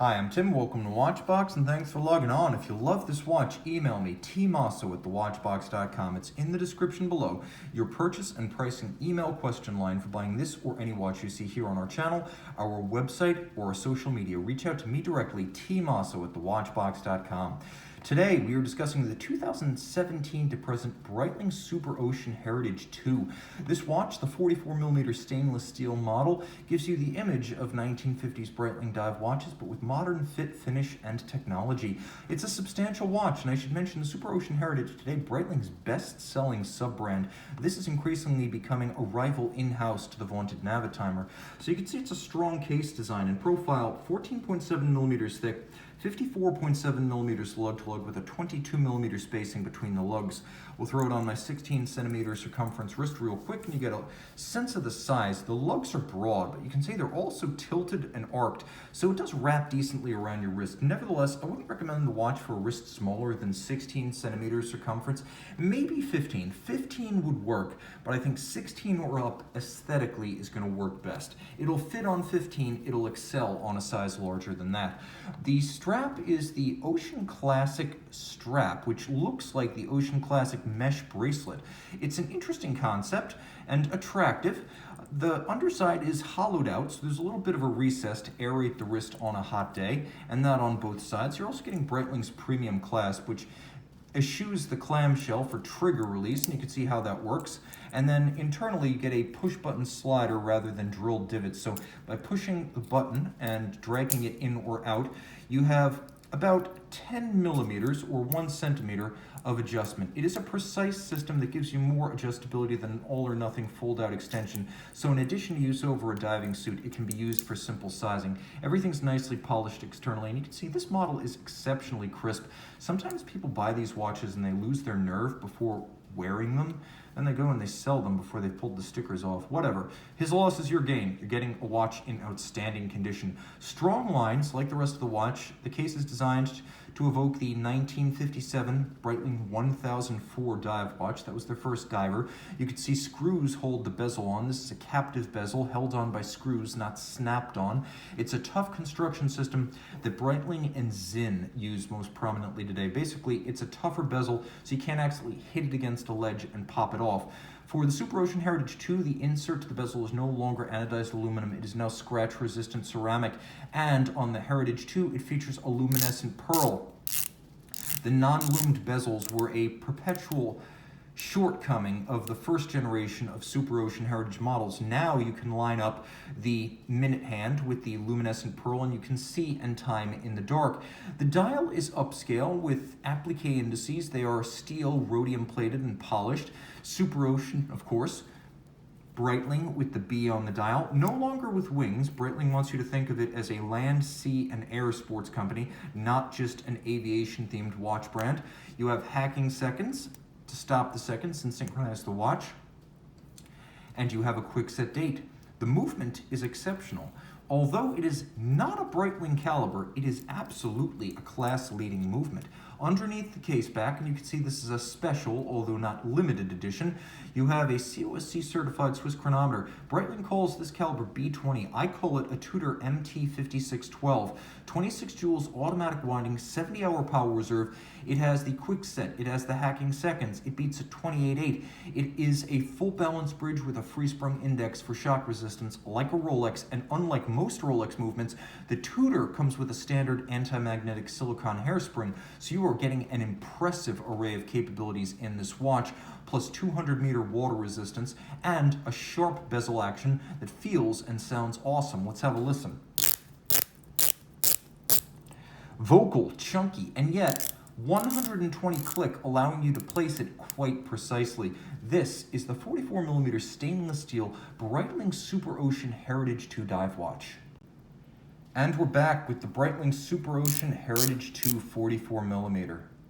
Hi, I'm Tim. Welcome to Watchbox, and thanks for logging on. If you love this watch, email me, tmosso@thewatchbox.com. It's in the description below. Your purchase and pricing email question line for buying this or any watch you see here on our channel, our website, or our social media. Reach out to me directly, tmosso@thewatchbox.com. Today, we are discussing the 2017 to present Breitling Superocean Heritage 2. This watch, the 44mm stainless steel model, gives you the image of 1950s Breitling dive watches, but with modern fit, finish, and technology. It's a substantial watch, and I should mention the Superocean Heritage today, Breitling's best-selling sub-brand. This is increasingly becoming a rival in-house to the vaunted Navitimer. So you can see it's a strong case design and profile, 14.7mm thick, 54.7mm lug-to-lug with a 22mm spacing between the lugs. We'll throw it on my 16cm circumference wrist real quick and you get a sense of the size. The lugs are broad, but you can see they're also tilted and arced, so it does wrap decently around your wrist. Nevertheless, I wouldn't recommend the watch for a wrist smaller than 16cm circumference, maybe 15. 15 would work, but I think 16 or up aesthetically is going to work best. It'll fit on 15, it'll excel on a size larger than that. The strap is the Ocean Classic strap, which looks like the Ocean Classic mesh bracelet. It's an interesting concept and attractive. The underside is hollowed out, so there's a little bit of a recess to aerate the wrist on a hot day, and that on both sides. You're also getting Breitling's premium clasp, which eschews the clamshell for trigger release, and you can see how that works. And then internally you get a push button slider rather than drilled divots. So by pushing the button and dragging it in or out, you have about 10mm or 1 centimeter of adjustment. It is a precise system that gives you more adjustability than an all-or-nothing fold-out extension. So in addition to use over a diving suit, it can be used for simple sizing. Everything's nicely polished externally, and you can see this model is exceptionally crisp. Sometimes people buy these watches and they lose their nerve before wearing them, and they go and they sell them before they've pulled the stickers off. Whatever. His loss is your gain. You're getting a watch in outstanding condition. Strong lines, like the rest of the watch. The case is designed to evoke the 1957 Breitling 1004 dive watch. That was their first diver. You can see screws hold the bezel on. This is a captive bezel held on by screws, not snapped on. It's a tough construction system that Breitling and Zinn use most prominently today. Basically, it's a tougher bezel, so you can't actually hit it against a ledge and pop it off. For the Superocean Heritage 2, the insert to the bezel is no longer anodized aluminum. It is now scratch-resistant ceramic. And on the Heritage 2, it features a luminescent pearl. The non-lumed bezels were a perpetual shortcoming of the first generation of Superocean Heritage models. Now you can line up the minute hand with the luminescent pearl and you can see and time in the dark. The dial is upscale with applique indices. They are steel, rhodium plated and polished. Superocean, of course. Breitling with the B on the dial. No longer with wings. Breitling wants you to think of it as a land, sea, and air sports company, not just an aviation-themed watch brand. You have hacking seconds to stop the seconds and synchronize the watch. And you have a quick set date. The movement is exceptional. Although it is not a Breitling caliber, it is absolutely a class-leading movement. Underneath the case back, and you can see this is a special, although not limited edition, you have a COSC certified Swiss chronometer. Breitling calls this caliber B20. I call it a Tudor MT5612. 26 joules automatic winding, 70-hour power reserve. It has the quick set. It has the hacking seconds. It beats a 28.8. It is a full balance bridge with a free sprung index for shock resistance, like a Rolex, and unlike most Rolex movements, the Tudor comes with a standard anti-magnetic silicone hairspring, so you are getting an impressive array of capabilities in this watch, plus 200-meter water resistance, and a sharp bezel action that feels and sounds awesome. Let's have a listen. Vocal, chunky, and yet 120 click, allowing you to place it quite precisely. This is the 44mm stainless steel Breitling Superocean Heritage 2 dive watch. And we're back with the Breitling Superocean Heritage 2 44mm.